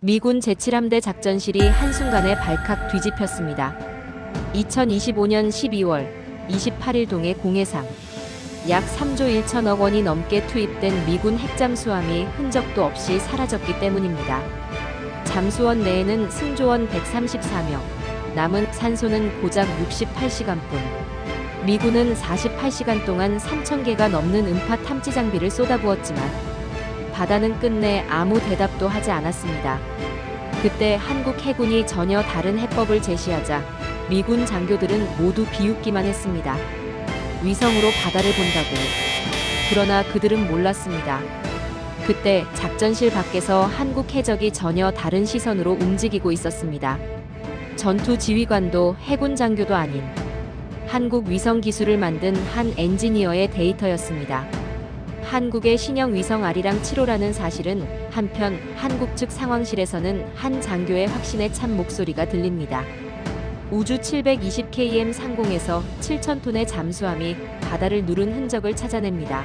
미군 제7함대 작전실이 한순간에 발칵 뒤집혔습니다. 2025년 12월 28일 동해 공해상 약 3조 1천억 원이 넘게 투입된 미군 핵잠수함이 흔적도 없이 사라졌기 때문입니다. 잠수원 내에는 승조원 134명, 남은 산소는 고작 68시간뿐. 미군은 48시간 동안 3,000개가 넘는 음파 탐지 장비를 쏟아부었지만 바다는 끝내 아무 대답도 하지 않았습니다. 그때 한국 해군이 전혀 다른 해법을 제시하자 미군 장교들은 모두 비웃기만 했습니다. 위성으로 바다를 본다고. 그러나 그들은 몰랐습니다. 그때 작전실 밖에서 한국 해적이 전혀 다른 시선으로 움직이고 있었습니다. 전투 지휘관도 해군 장교도 아닌 한국 위성 기술을 만든 한 엔지니어의 데이터였습니다. 한국의 신형 위성 아리랑 7호라는 사실은 한편 한국 측 상황실에서는 한 장교의 확신에 찬 목소리가 들립니다. 우주 720km 상공에서 7,000톤의 잠수함이 바다를 누른 흔적을 찾아냅니다.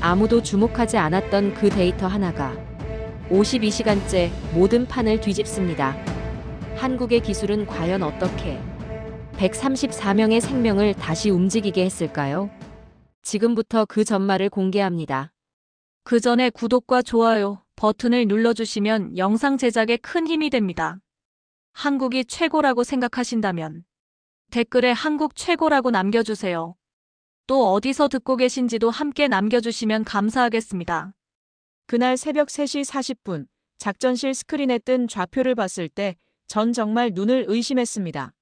아무도 주목하지 않았던 그 데이터 하나가 52시간째 모든 판을 뒤집습니다. 한국의 기술은 과연 어떻게 134명의 생명을 다시 움직이게 했을까요? 지금부터 그 전말을 공개합니다. 그 전에 구독과 좋아요 버튼을 눌러주시면 영상 제작에 큰 힘이 됩니다. 한국이 최고라고 생각하신다면 댓글에 한국 최고라고 남겨주세요. 또 어디서 듣고 계신지도 함께 남겨주시면 감사하겠습니다. 그날 새벽 3시 40분 작전실 스크린에 뜬 좌표를 봤을 때 전 정말 눈을 의심했습니다.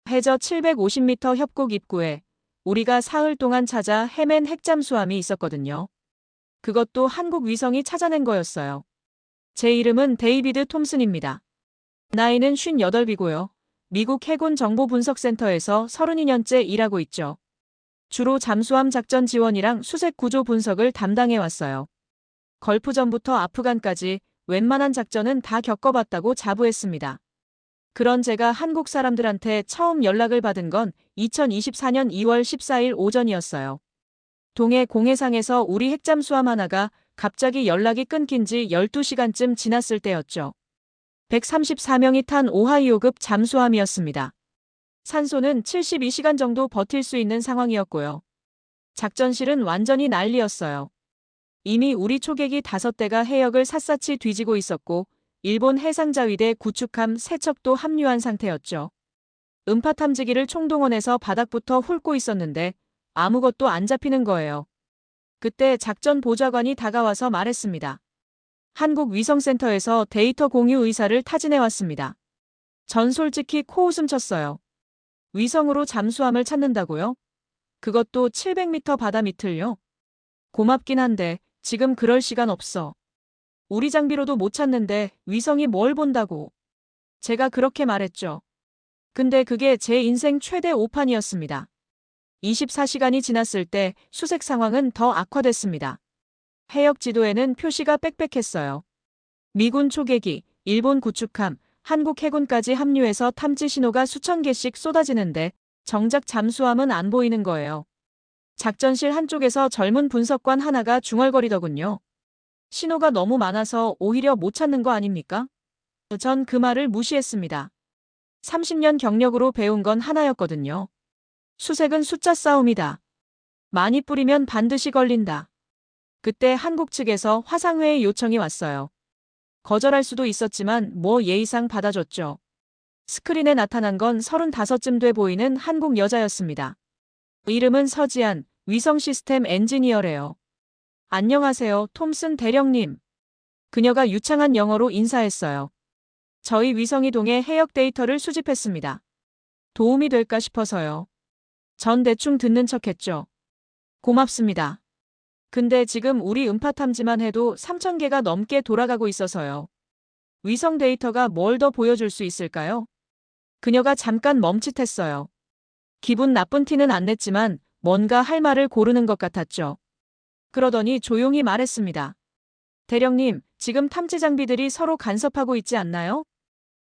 해저 750m 협곡 입구에 우리가 사흘 동안 찾아 헤맨 핵잠수함이 있었거든요. 그것도 한국 위성이 찾아낸 거였어요. 제 이름은 데이비드 톰슨입니다. 나이는 58이고요. 미국 해군 정보분석센터에서 32년째 일하고 있죠. 주로 잠수함 작전 지원이랑 수색 구조 분석을 담당해 왔어요. 걸프전부터 아프간까지 웬만한 작전은 다 겪어봤다고 자부했습니다. 그런 제가 한국 사람들한테 처음 연락을 받은 건 2024년 2월 14일 오전이었어요. 동해 공해상에서 우리 핵잠수함 하나가 갑자기 연락이 끊긴 지 12시간쯤 지났을 때였죠. 134명이 탄 오하이오급 잠수함이었습니다. 산소는 72시간 정도 버틸 수 있는 상황이었고요. 작전실은 완전히 난리였어요. 이미 우리 초계기 5대가 해역을 샅샅이 뒤지고 있었고 일본 해상자위대 구축함 3척도 합류한 상태였죠. 음파 탐지기를 총동원해서 바닥부터 훑고 있었는데 아무것도 안 잡히는 거예요. 그때 작전 보좌관이 다가와서 말했습니다. 한국위성센터에서 데이터 공유 의사를 타진해왔습니다. 전 솔직히 코웃음 쳤어요. 위성으로 잠수함을 찾는다고요? 그것도 700m 바다 밑을요? 고맙긴 한데 지금 그럴 시간 없어. 우리 장비로도 못 찾는데 위성이 뭘 본다고. 제가 그렇게 말했죠. 근데 그게 제 인생 최대 오판이었습니다. 24시간이 지났을 때 수색 상황은 더 악화됐습니다. 해역 지도에는 표시가 빽빽했어요. 미군 초계기, 일본 구축함, 한국 해군까지 합류해서 탐지 신호가 수천 개씩 쏟아지는데 정작 잠수함은 안 보이는 거예요. 작전실 한쪽에서 젊은 분석관 하나가 중얼거리더군요. 신호가 너무 많아서 오히려 못 찾는 거 아닙니까? 전 그 말을 무시했습니다. 30년 경력으로 배운 건 하나였거든요. 수색은 숫자 싸움이다. 많이 뿌리면 반드시 걸린다. 그때 한국 측에서 화상회의 요청이 왔어요. 거절할 수도 있었지만 뭐 예의상 받아줬죠. 스크린에 나타난 건 35쯤 돼 보이는 한국 여자였습니다. 이름은 서지안, 위성 시스템 엔지니어래요. 안녕하세요, 톰슨 대령님. 그녀가 유창한 영어로 인사했어요. 저희 위성이 동해 해역 데이터를 수집했습니다. 도움이 될까 싶어서요. 전 대충 듣는 척했죠. 고맙습니다. 근데 지금 우리 음파 탐지만 해도 3,000개가 넘게 돌아가고 있어서요. 위성 데이터가 뭘 더 보여줄 수 있을까요? 그녀가 잠깐 멈칫했어요. 기분 나쁜 티는 안 냈지만 뭔가 할 말을 고르는 것 같았죠. 그러더니 조용히 말했습니다. 대령님, 지금 탐지 장비들이 서로 간섭하고 있지 않나요?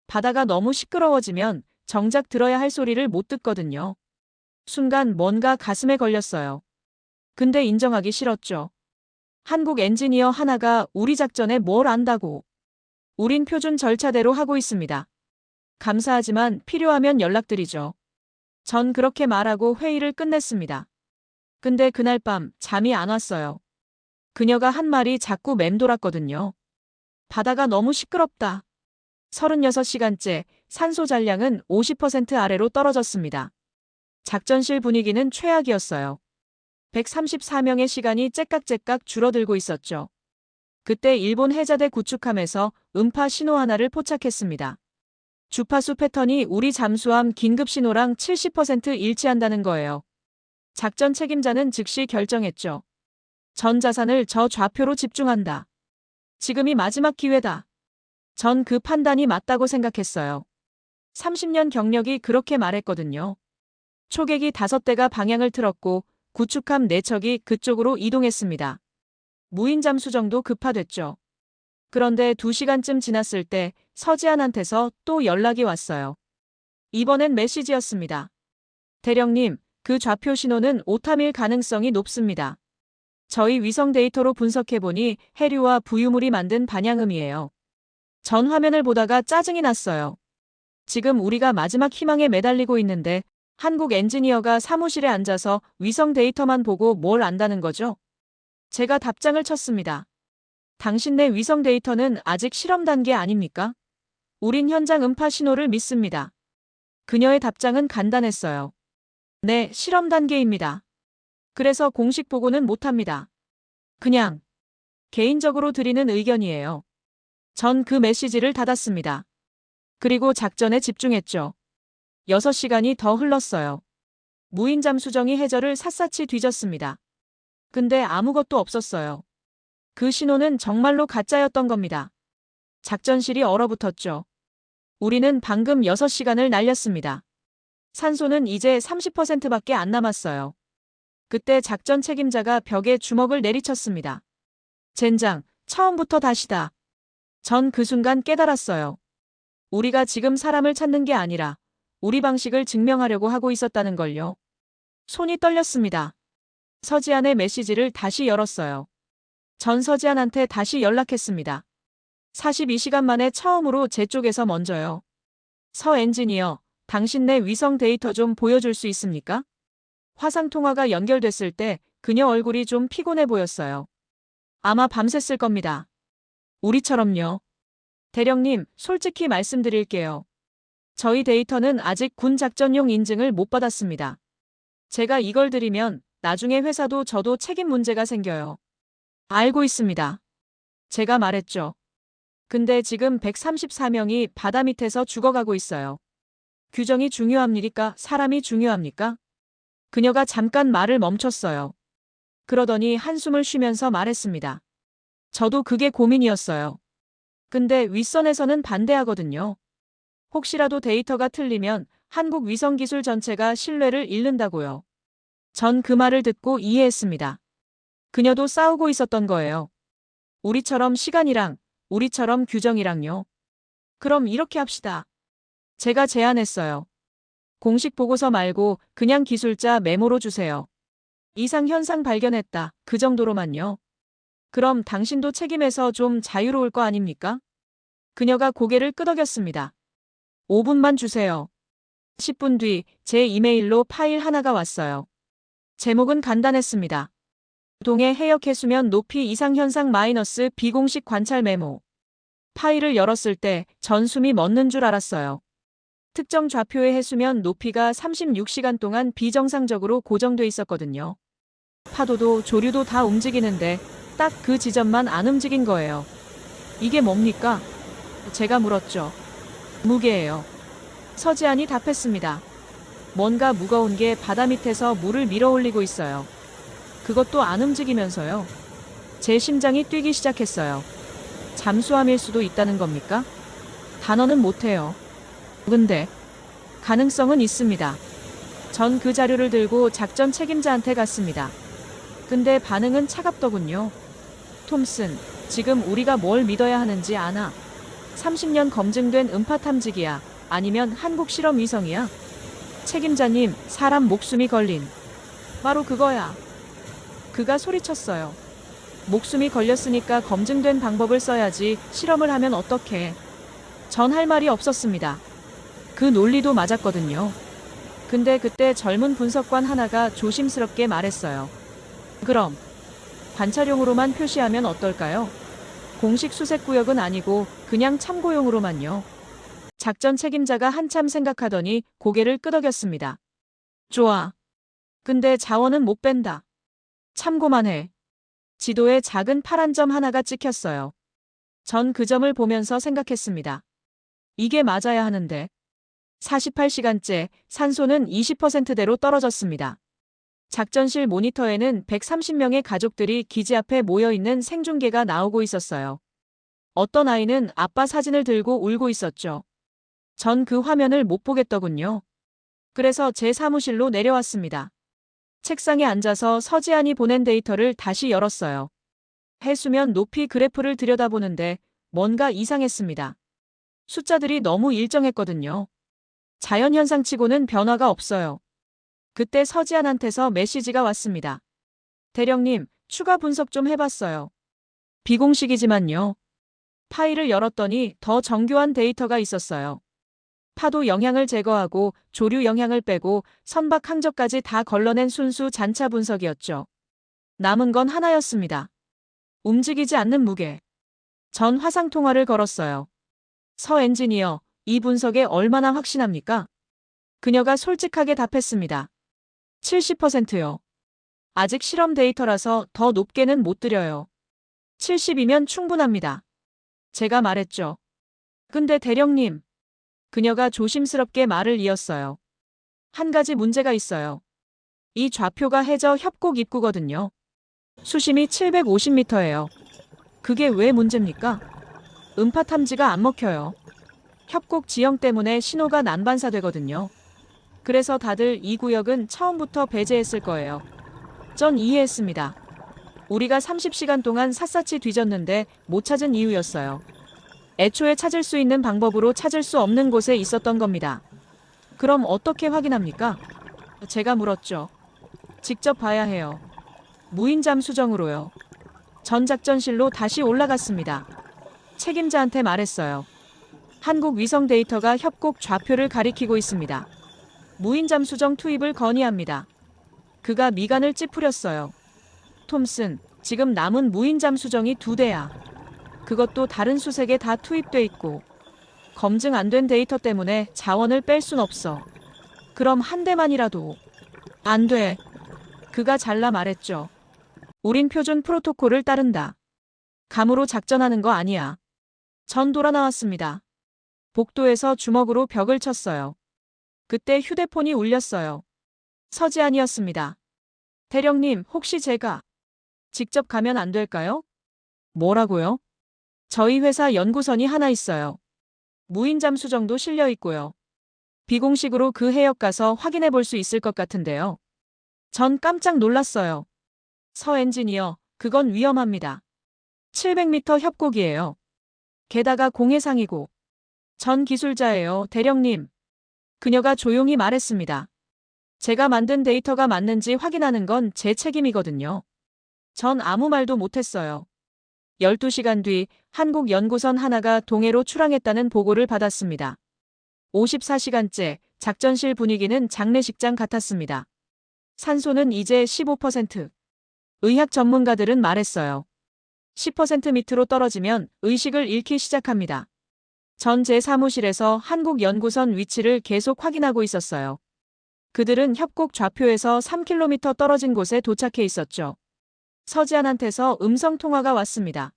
바다가 너무 시끄러워지면 정작 들어야 할 소리를 못 듣거든요. 순간 뭔가 가슴에 걸렸어요. 근데 인정하기 싫었죠. 한국 엔지니어 하나가 우리 작전에 뭘 안다고. 우린 표준 절차대로 하고 있습니다. 감사하지만 필요하면 연락드리죠. 전 그렇게 말하고 회의를 끝냈습니다. 근데 그날 밤 잠이 안 왔어요. 그녀가 한 말이 자꾸 맴돌았거든요. 바다가 너무 시끄럽다. 36시간째 산소 잔량은 50% 아래로 떨어졌습니다. 작전실 분위기는 최악이었어요. 134명의 시간이 째깍째깍 줄어들고 있었죠. 그때 일본 해자대 구축함에서 음파 신호 하나를 포착했습니다. 주파수 패턴이 우리 잠수함 긴급 신호랑 70% 일치한다는 거예요. 작전 책임자는 즉시 결정했죠. 전 자산을 저 좌표로 집중한다. 지금이 마지막 기회다. 전 그 판단이 맞다고 생각했어요. 30년 경력이 그렇게 말했거든요. 초계기 5대가 방향을 틀었고 구축함 4척이 그쪽으로 이동했습니다. 무인 잠수정도 급파됐죠. 그런데 2시간쯤 지났을 때 서지안한테서 또 연락이 왔어요. 이번엔 메시지였습니다. 대령님, 그 좌표 신호는 오타밀 가능성이 높습니다. 저희 위성 데이터로 분석해보니 해류와 부유물이 만든 반향음이에요. 전 화면을 보다가 짜증이 났어요. 지금 우리가 마지막 희망에 매달리고 있는데 한국 엔지니어가 사무실에 앉아서 위성 데이터만 보고 뭘 안다는 거죠? 제가 답장을 쳤습니다. 당신네 위성 데이터는 아직 실험 단계 아닙니까? 우린 현장 음파 신호를 믿습니다. 그녀의 답장은 간단했어요. 네, 실험 단계입니다. 그래서 공식 보고는 못합니다. 그냥 개인적으로 드리는 의견이에요. 전 그 메시지를 닫았습니다. 그리고 작전에 집중했죠. 6시간이 더 흘렀어요. 무인 잠수정이 해저를 샅샅이 뒤졌습니다. 근데 아무것도 없었어요. 그 신호는 정말로 가짜였던 겁니다. 작전실이 얼어붙었죠. 우리는 방금 6시간을 날렸습니다. 산소는 이제 30%밖에 안 남았어요. 그때 작전 책임자가 벽에 주먹을 내리쳤습니다. 젠장, 처음부터 다시다. 전 그 순간 깨달았어요. 우리가 지금 사람을 찾는 게 아니라 우리 방식을 증명하려고 하고 있었다는 걸요. 손이 떨렸습니다. 서지안의 메시지를 다시 열었어요. 전 서지안한테 다시 연락했습니다. 42시간 만에 처음으로 제 쪽에서 먼저요. 서 엔지니어, 당신네 위성 데이터 좀 보여줄 수 있습니까? 화상통화가 연결됐을 때 그녀 얼굴이 좀 피곤해 보였어요. 아마 밤샜을 겁니다. 우리처럼요. 대령님, 솔직히 말씀드릴게요. 저희 데이터는 아직 군 작전용 인증을 못 받았습니다. 제가 이걸 드리면 나중에 회사도 저도 책임 문제가 생겨요. 알고 있습니다. 제가 말했죠. 근데 지금 134명이 바다 밑에서 죽어가고 있어요. 규정이 중요합니까? 사람이 중요합니까? 그녀가 잠깐 말을 멈췄어요. 그러더니 한숨을 쉬면서 말했습니다. 저도 그게 고민이었어요. 근데 윗선에서는 반대하거든요. 혹시라도 데이터가 틀리면 한국 위성 기술 전체가 신뢰를 잃는다고요. 전 그 말을 듣고 이해했습니다. 그녀도 싸우고 있었던 거예요. 우리처럼 시간이랑, 우리처럼 규정이랑요. 그럼 이렇게 합시다. 제가 제안했어요. 공식 보고서 말고 그냥 기술자 메모로 주세요. 이상 현상 발견했다. 그 정도로만요. 그럼 당신도 책임에서 좀 자유로울 거 아닙니까? 그녀가 고개를 끄덕였습니다. 5분만 주세요. 10분 뒤 제 이메일로 파일 하나가 왔어요. 제목은 간단했습니다. 동해 해역 해수면 높이 이상 현상 마이너스 비공식 관찰 메모. 파일을 열었을 때 전 숨이 멎는 줄 알았어요. 특정 좌표의 해수면 높이가 36시간 동안 비정상적으로 고정돼 있었거든요. 파도도 조류도 다 움직이는데 딱 그 지점만 안 움직인 거예요. 이게 뭡니까? 제가 물었죠. 무게예요. 서지안이 답했습니다. 뭔가 무거운 게 바다 밑에서 물을 밀어올리고 있어요. 그것도 안 움직이면서요. 제 심장이 뛰기 시작했어요. 잠수함일 수도 있다는 겁니까? 단어는 못해요. 근데 가능성은 있습니다. 전 그 자료를 들고 작전 책임자한테 갔습니다. 근데 반응은 차갑더군요. 톰슨, 지금 우리가 뭘 믿어야 하는지 아나? 30년 검증된 음파 탐지기야? 아니면 한국 실험 위성이야? 책임자님, 사람 목숨이 걸린. 바로 그거야. 그가 소리쳤어요. 목숨이 걸렸으니까 검증된 방법을 써야지 실험을 하면 어떡해. 전 할 말이 없었습니다. 그 논리도 맞았거든요. 근데 그때 젊은 분석관 하나가 조심스럽게 말했어요. 그럼 관찰용으로만 표시하면 어떨까요? 공식 수색구역은 아니고 그냥 참고용으로만요. 작전 책임자가 한참 생각하더니 고개를 끄덕였습니다. 좋아. 근데 자원은 못 뺀다. 참고만 해. 지도에 작은 파란 점 하나가 찍혔어요. 전 그 점을 보면서 생각했습니다. 이게 맞아야 하는데. 48시간째 산소는 20%대로 떨어졌습니다. 작전실 모니터에는 130명의 가족들이 기지 앞에 모여있는 생중계가 나오고 있었어요. 어떤 아이는 아빠 사진을 들고 울고 있었죠. 전 그 화면을 못 보겠더군요. 그래서 제 사무실로 내려왔습니다. 책상에 앉아서 서지안이 보낸 데이터를 다시 열었어요. 해수면 높이 그래프를 들여다보는데 뭔가 이상했습니다. 숫자들이 너무 일정했거든요. 자연현상치고는 변화가 없어요. 그때 서지안한테서 메시지가 왔습니다. 대령님, 추가 분석 좀 해봤어요. 비공식이지만요. 파일을 열었더니 더 정교한 데이터가 있었어요. 파도 영향을 제거하고 조류 영향을 빼고 선박 항저까지 다 걸러낸 순수 잔차 분석이었죠. 남은 건 하나였습니다. 움직이지 않는 무게. 전 화상통화를 걸었어요. 서 엔지니어, 이 분석에 얼마나 확신합니까? 그녀가 솔직하게 답했습니다. 70%요. 아직 실험 데이터라서 더 높게는 못 드려요. 70이면 충분합니다. 제가 말했죠. 근데 대령님. 그녀가 조심스럽게 말을 이었어요. 한 가지 문제가 있어요. 이 좌표가 해저 협곡 입구거든요. 수심이 750m예요. 그게 왜 문제입니까? 음파 탐지가 안 먹혀요. 협곡 지형 때문에 신호가 난반사되거든요. 그래서 다들 이 구역은 처음부터 배제했을 거예요. 전 이해했습니다. 우리가 30시간 동안 샅샅이 뒤졌는데 못 찾은 이유였어요. 애초에 찾을 수 있는 방법으로 찾을 수 없는 곳에 있었던 겁니다. 그럼 어떻게 확인합니까? 제가 물었죠. 직접 봐야 해요. 무인 잠수정으로요. 전 작전실로 다시 올라갔습니다. 책임자한테 말했어요. 한국 위성 데이터가 협곡 좌표를 가리키고 있습니다. 무인 잠수정 투입을 건의합니다. 그가 미간을 찌푸렸어요. 톰슨, 지금 남은 무인 잠수정이 2대야. 그것도 다른 수색에 다 투입돼 있고 검증 안 된 데이터 때문에 자원을 뺄 순 없어. 그럼 한 대만이라도. 안 돼. 그가 잘라 말했죠. 우린 표준 프로토콜을 따른다. 감으로 작전하는 거 아니야. 전 돌아 나왔습니다. 복도에서 주먹으로 벽을 쳤어요. 그때 휴대폰이 울렸어요. 서지안이었습니다. 대령님, 혹시 제가 직접 가면 안 될까요? 뭐라고요? 저희 회사 연구선이 하나 있어요. 무인 잠수정도 실려 있고요. 비공식으로 그 해역 가서 확인해 볼 수 있을 것 같은데요. 전 깜짝 놀랐어요. 서 엔지니어, 그건 위험합니다. 700m 협곡이에요. 게다가 공해상이고. 전 기술자예요, 대령님. 그녀가 조용히 말했습니다. 제가 만든 데이터가 맞는지 확인하는 건 제 책임이거든요. 전 아무 말도 못했어요. 12시간 뒤 한국 연구선 하나가 동해로 출항했다는 보고를 받았습니다. 54시간째 작전실 분위기는 장례식장 같았습니다. 산소는 이제 15%. 의학 전문가들은 말했어요. 10% 밑으로 떨어지면 의식을 잃기 시작합니다. 전 제 사무실에서 한국 연구선 위치를 계속 확인하고 있었어요. 그들은 협곡 좌표에서 3km 떨어진 곳에 도착해 있었죠. 서지안한테서 음성 통화가 왔습니다.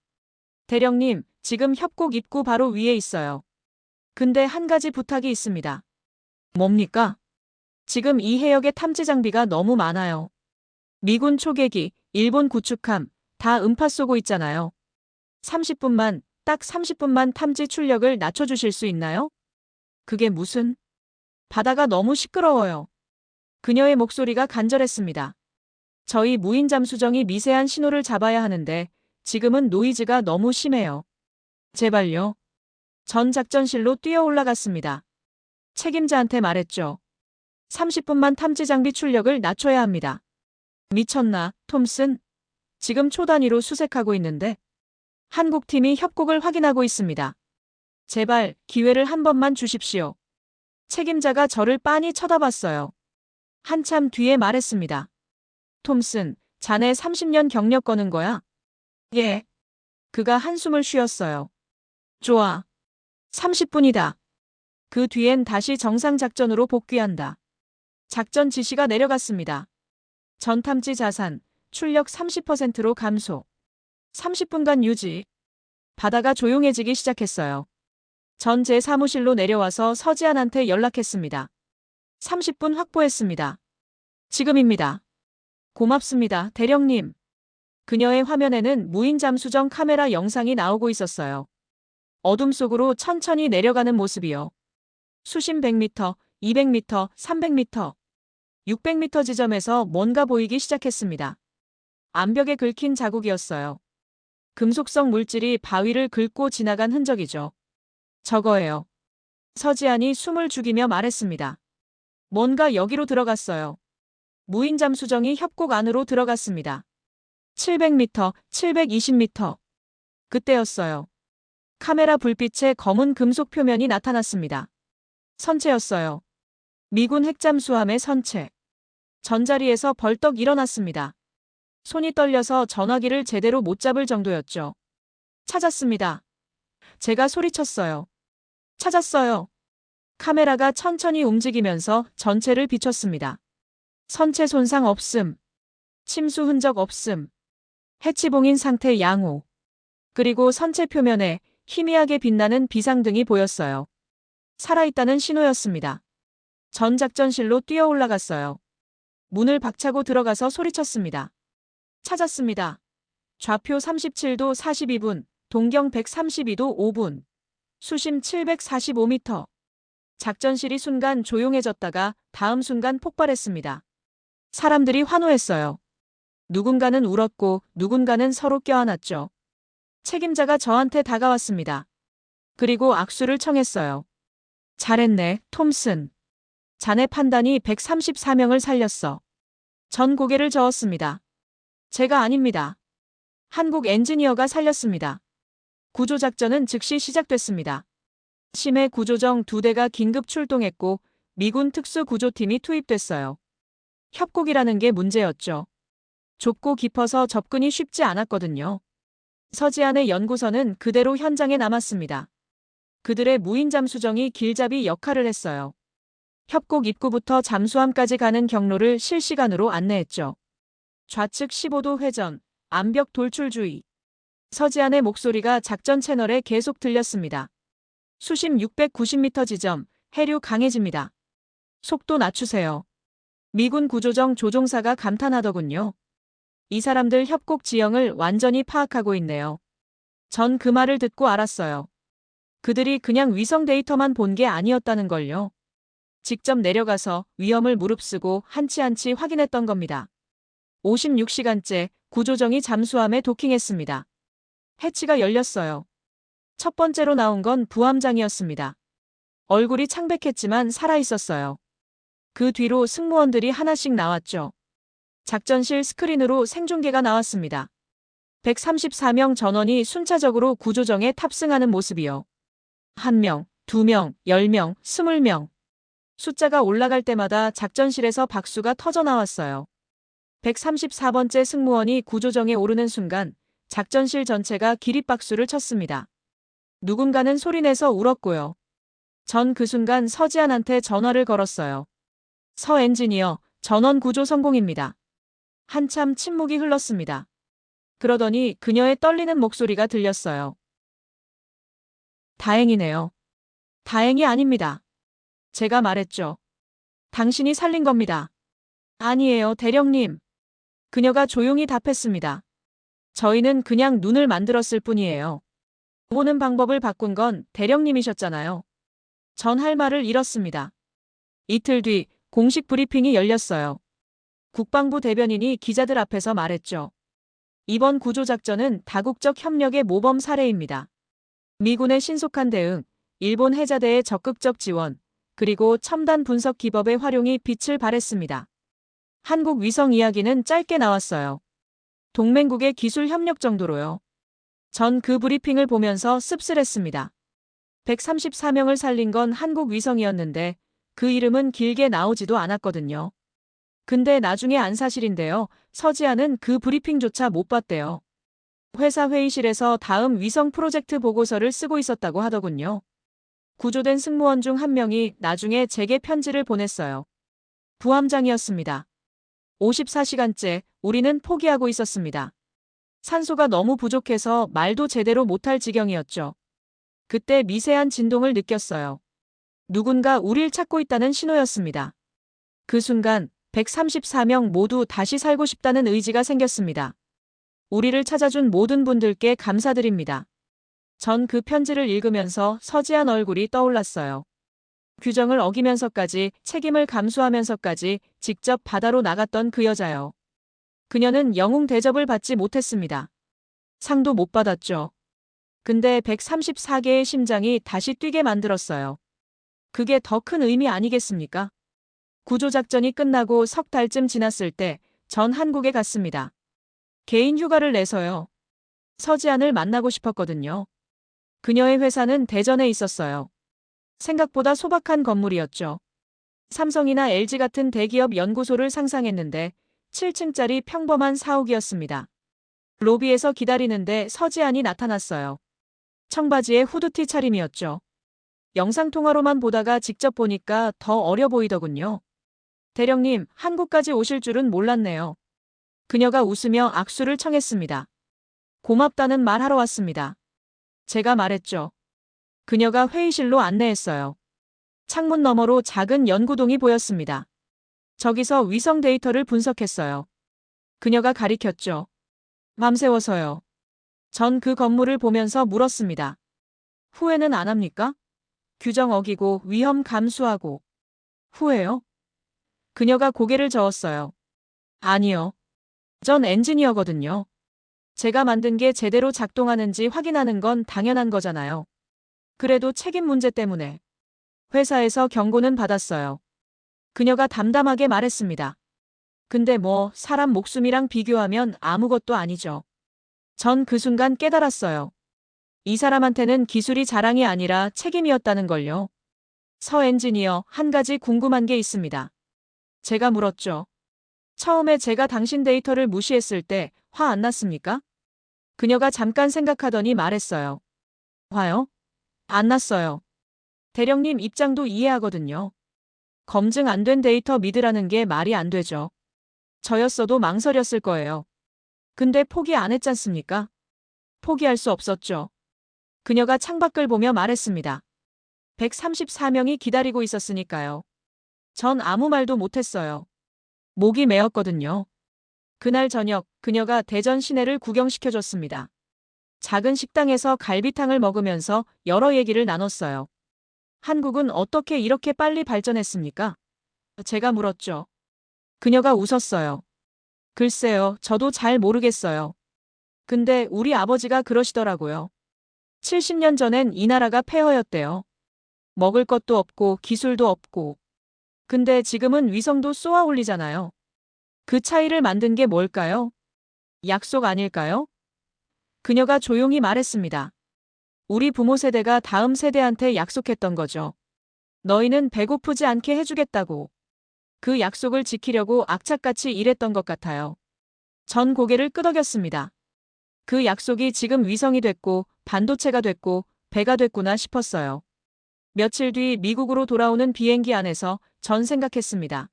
대령님, 지금 협곡 입구 바로 위에 있어요. 근데 한 가지 부탁이 있습니다. 뭡니까? 지금 이 해역에 탐지 장비가 너무 많아요. 미군 초계기, 일본 구축함, 다 음파 쏘고 있잖아요. 30분만, 딱 30분만 탐지 출력을 낮춰주실 수 있나요? 그게 무슨? 바다가 너무 시끄러워요. 그녀의 목소리가 간절했습니다. 저희 무인 잠수정이 미세한 신호를 잡아야 하는데 지금은 노이즈가 너무 심해요. 제발요. 전 작전실로 뛰어 올라갔습니다. 책임자한테 말했죠. 30분만 탐지 장비 출력을 낮춰야 합니다. 미쳤나, 톰슨? 지금 초 단위로 수색하고 있는데 한국팀이 협곡을 확인하고 있습니다. 제발 기회를 한 번만 주십시오. 책임자가 저를 빤히 쳐다봤어요. 한참 뒤에 말했습니다. 톰슨, 자네 30년 경력 거는 거야? 예. 그가 한숨을 쉬었어요. 좋아. 30분이다. 그 뒤엔 다시 정상 작전으로 복귀한다. 작전 지시가 내려갔습니다. 전탐지 자산, 출력 30%로 감소. 30분간 유지. 바다가 조용해지기 시작했어요. 전 제 사무실로 내려와서 서지안한테 연락했습니다. 30분 확보했습니다. 지금입니다. 고맙습니다, 대령님. 그녀의 화면에는 무인 잠수정 카메라 영상이 나오고 있었어요. 어둠 속으로 천천히 내려가는 모습이요. 수심 100m, 200m, 300m, 600m 지점에서 뭔가 보이기 시작했습니다. 암벽에 긁힌 자국이었어요. 금속성 물질이 바위를 긁고 지나간 흔적이죠. 저거예요. 서지안이 숨을 죽이며 말했습니다. 뭔가 여기로 들어갔어요. 무인 잠수정이 협곡 안으로 들어갔습니다. 700m, 720m. 그때였어요. 카메라 불빛에 검은 금속 표면이 나타났습니다. 선체였어요. 미군 핵잠수함의 선체. 전자리에서 벌떡 일어났습니다. 손이 떨려서 전화기를 제대로 못 잡을 정도였죠. 찾았습니다. 제가 소리쳤어요. 찾았어요. 카메라가 천천히 움직이면서 전체를 비췄습니다. 선체 손상 없음. 침수 흔적 없음. 해치봉인 상태 양호. 그리고 선체 표면에 희미하게 빛나는 비상등이 보였어요. 살아있다는 신호였습니다. 전 작전실로 뛰어 올라갔어요. 문을 박차고 들어가서 소리쳤습니다. 찾았습니다. 좌표 37도 42분, 동경 132도 5분, 수심 745m. 작전실이 순간 조용해졌다가 다음 순간 폭발했습니다. 사람들이 환호했어요. 누군가는 울었고 누군가는 서로 껴안았죠. 책임자가 저한테 다가왔습니다. 그리고 악수를 청했어요. 잘했네, 톰슨. 자네 판단이 134명을 살렸어. 전 고개를 저었습니다. 제가 아닙니다. 한국 엔지니어가 살렸습니다. 구조작전은 즉시 시작됐습니다. 심해 구조정 2대가 긴급 출동했고 미군 특수구조팀이 투입됐어요. 협곡이라는 게 문제였죠. 좁고 깊어서 접근이 쉽지 않았거든요. 서지안의 연구선은 그대로 현장에 남았습니다. 그들의 무인 잠수정이 길잡이 역할을 했어요. 협곡 입구부터 잠수함까지 가는 경로를 실시간으로 안내했죠. 좌측 15도 회전, 암벽 돌출 주의. 서지안의 목소리가 작전 채널에 계속 들렸습니다. 수심 690m 지점, 해류 강해집니다. 속도 낮추세요. 미군 구조정 조종사가 감탄하더군요. 이 사람들 협곡 지형을 완전히 파악하고 있네요. 전 그 말을 듣고 알았어요. 그들이 그냥 위성 데이터만 본 게 아니었다는 걸요. 직접 내려가서 위험을 무릅쓰고 한치 한치 확인했던 겁니다. 56시간째 구조정이 잠수함에 도킹했습니다. 해치가 열렸어요. 첫 번째로 나온 건 부함장이었습니다. 얼굴이 창백했지만 살아있었어요. 그 뒤로 승무원들이 하나씩 나왔죠. 작전실 스크린으로 생중계가 나왔습니다. 134명 전원이 순차적으로 구조정에 탑승하는 모습이요. 1명, 2명, 10명, 20명. 숫자가 올라갈 때마다 작전실에서 박수가 터져 나왔어요. 134번째 승무원이 구조정에 오르는 순간 작전실 전체가 기립박수를 쳤습니다. 누군가는 소리내서 울었고요. 전 그 순간 서지안한테 전화를 걸었어요. 서 엔지니어, 전원 구조 성공입니다. 한참 침묵이 흘렀습니다. 그러더니 그녀의 떨리는 목소리가 들렸어요. 다행이네요. 다행이 아닙니다. 제가 말했죠. 당신이 살린 겁니다. 아니에요, 대령님. 그녀가 조용히 답했습니다. 저희는 그냥 눈을 만들었을 뿐이에요. 보는 방법을 바꾼 건 대령님이셨잖아요. 전 할 말을 잃었습니다. 이틀 뒤 공식 브리핑이 열렸어요. 국방부 대변인이 기자들 앞에서 말했죠. 이번 구조작전은 다국적 협력의 모범 사례입니다. 미군의 신속한 대응, 일본 해자대의 적극적 지원, 그리고 첨단 분석 기법의 활용이 빛을 발했습니다. 한국 위성 이야기는 짧게 나왔어요. 동맹국의 기술 협력 정도로요. 전 그 브리핑을 보면서 씁쓸했습니다. 134명을 살린 건 한국 위성이었는데 그 이름은 길게 나오지도 않았거든요. 근데 나중에 안 사실인데요. 서지아는 그 브리핑조차 못 봤대요. 회사 회의실에서 다음 위성 프로젝트 보고서를 쓰고 있었다고 하더군요. 구조된 승무원 중 한 명이 나중에 제게 편지를 보냈어요. 부함장이었습니다. 54시간째 우리는 포기하고 있었습니다. 산소가 너무 부족해서 말도 제대로 못할 지경이었죠. 그때 미세한 진동을 느꼈어요. 누군가 우릴 찾고 있다는 신호였습니다. 그 순간 134명 모두 다시 살고 싶다는 의지가 생겼습니다. 우리를 찾아준 모든 분들께 감사드립니다. 전 그 편지를 읽으면서 서지한 얼굴이 떠올랐어요. 규정을 어기면서까지 책임을 감수하면서까지 직접 바다로 나갔던 그 여자요. 그녀는 영웅 대접을 받지 못했습니다. 상도 못 받았죠. 근데 134개의 심장이 다시 뛰게 만들었어요. 그게 더 큰 의미 아니겠습니까? 구조작전이 끝나고 석 달쯤 지났을 때 전 한국에 갔습니다. 개인 휴가를 내서요. 서지안을 만나고 싶었거든요. 그녀의 회사는 대전에 있었어요. 생각보다 소박한 건물이었죠. 삼성이나 LG 같은 대기업 연구소를 상상했는데 7층짜리 평범한 사옥이었습니다. 로비에서 기다리는데 서지안이 나타났어요. 청바지에 후드티 차림이었죠. 영상통화로만 보다가 직접 보니까 더 어려 보이더군요. 대령님, 한국까지 오실 줄은 몰랐네요. 그녀가 웃으며 악수를 청했습니다. 고맙다는 말하러 왔습니다. 제가 말했죠. 그녀가 회의실로 안내했어요. 창문 너머로 작은 연구동이 보였습니다. 저기서 위성 데이터를 분석했어요. 그녀가 가리켰죠. 밤새워서요. 전 그 건물을 보면서 물었습니다. 후회는 안 합니까? 규정 어기고 위험 감수하고. 후회요? 그녀가 고개를 저었어요. 아니요. 전 엔지니어거든요. 제가 만든 게 제대로 작동하는지 확인하는 건 당연한 거잖아요. 그래도 책임 문제 때문에 회사에서 경고는 받았어요. 그녀가 담담하게 말했습니다. 근데 뭐 사람 목숨이랑 비교하면 아무것도 아니죠. 전 그 순간 깨달았어요. 이 사람한테는 기술이 자랑이 아니라 책임이었다는 걸요. 서 엔지니어, 한 가지 궁금한 게 있습니다. 제가 물었죠. 처음에 제가 당신 데이터를 무시했을 때 화 안 났습니까? 그녀가 잠깐 생각하더니 말했어요. 화요? 안 났어요. 대령님 입장도 이해하거든요. 검증 안 된 데이터 믿으라는 게 말이 안 되죠. 저였어도 망설였을 거예요. 근데 포기 안 했잖습니까? 포기할 수 없었죠. 그녀가 창밖을 보며 말했습니다. 134명이 기다리고 있었으니까요. 전 아무 말도 못했어요. 목이 메었거든요. 그날 저녁 그녀가 대전 시내를 구경시켜줬습니다. 작은 식당에서 갈비탕을 먹으면서 여러 얘기를 나눴어요. 한국은 어떻게 이렇게 빨리 발전했습니까? 제가 물었죠. 그녀가 웃었어요. 글쎄요, 저도 잘 모르겠어요. 근데 우리 아버지가 그러시더라고요. 70년 전엔 이 나라가 폐허였대요. 먹을 것도 없고 기술도 없고. 근데 지금은 위성도 쏘아 올리잖아요. 그 차이를 만든 게 뭘까요? 약속 아닐까요? 그녀가 조용히 말했습니다. 우리 부모 세대가 다음 세대한테 약속했던 거죠. 너희는 배고프지 않게 해주겠다고. 그 약속을 지키려고 악착같이 일했던 것 같아요. 전 고개를 끄덕였습니다. 그 약속이 지금 위성이 됐고 반도체가 됐고 배가 됐구나 싶었어요. 며칠 뒤 미국으로 돌아오는 비행기 안에서 전 생각했습니다.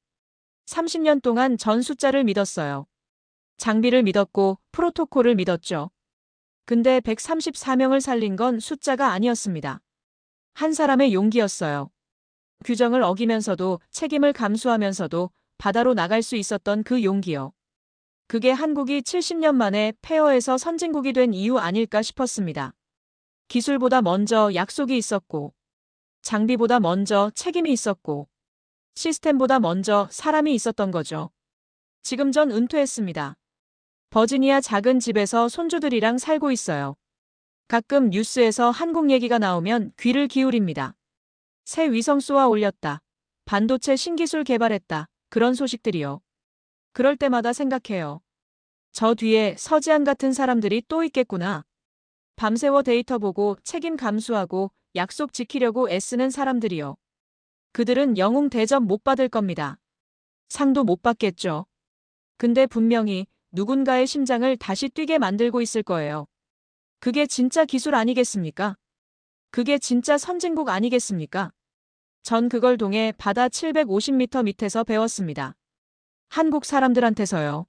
30년 동안 전 숫자를 믿었어요. 장비를 믿었고 프로토콜을 믿었죠. 근데 134명을 살린 건 숫자가 아니었습니다. 한 사람의 용기였어요. 규정을 어기면서도 책임을 감수하면서도 바다로 나갈 수 있었던 그 용기요. 그게 한국이 70년 만에 폐허에서 선진국이 된 이유 아닐까 싶었습니다. 기술보다 먼저 약속이 있었고, 장비보다 먼저 책임이 있었고, 시스템보다 먼저 사람이 있었던 거죠. 지금 전 은퇴했습니다. 버지니아 작은 집에서 손주들이랑 살고 있어요. 가끔 뉴스에서 한국 얘기가 나오면 귀를 기울입니다. 새 위성 쏘아 올렸다. 반도체 신기술 개발했다. 그런 소식들이요. 그럴 때마다 생각해요. 저 뒤에 서지한 같은 사람들이 또 있겠구나. 밤새워 데이터 보고 책임 감수하고 약속 지키려고 애쓰는 사람들이요. 그들은 영웅 대접 못 받을 겁니다. 상도 못 받겠죠. 근데 분명히 누군가의 심장을 다시 뛰게 만들고 있을 거예요. 그게 진짜 기술 아니겠습니까? 그게 진짜 선진국 아니겠습니까? 전 그걸 동해 바다 750m 밑에서 배웠습니다. 한국 사람들한테서요.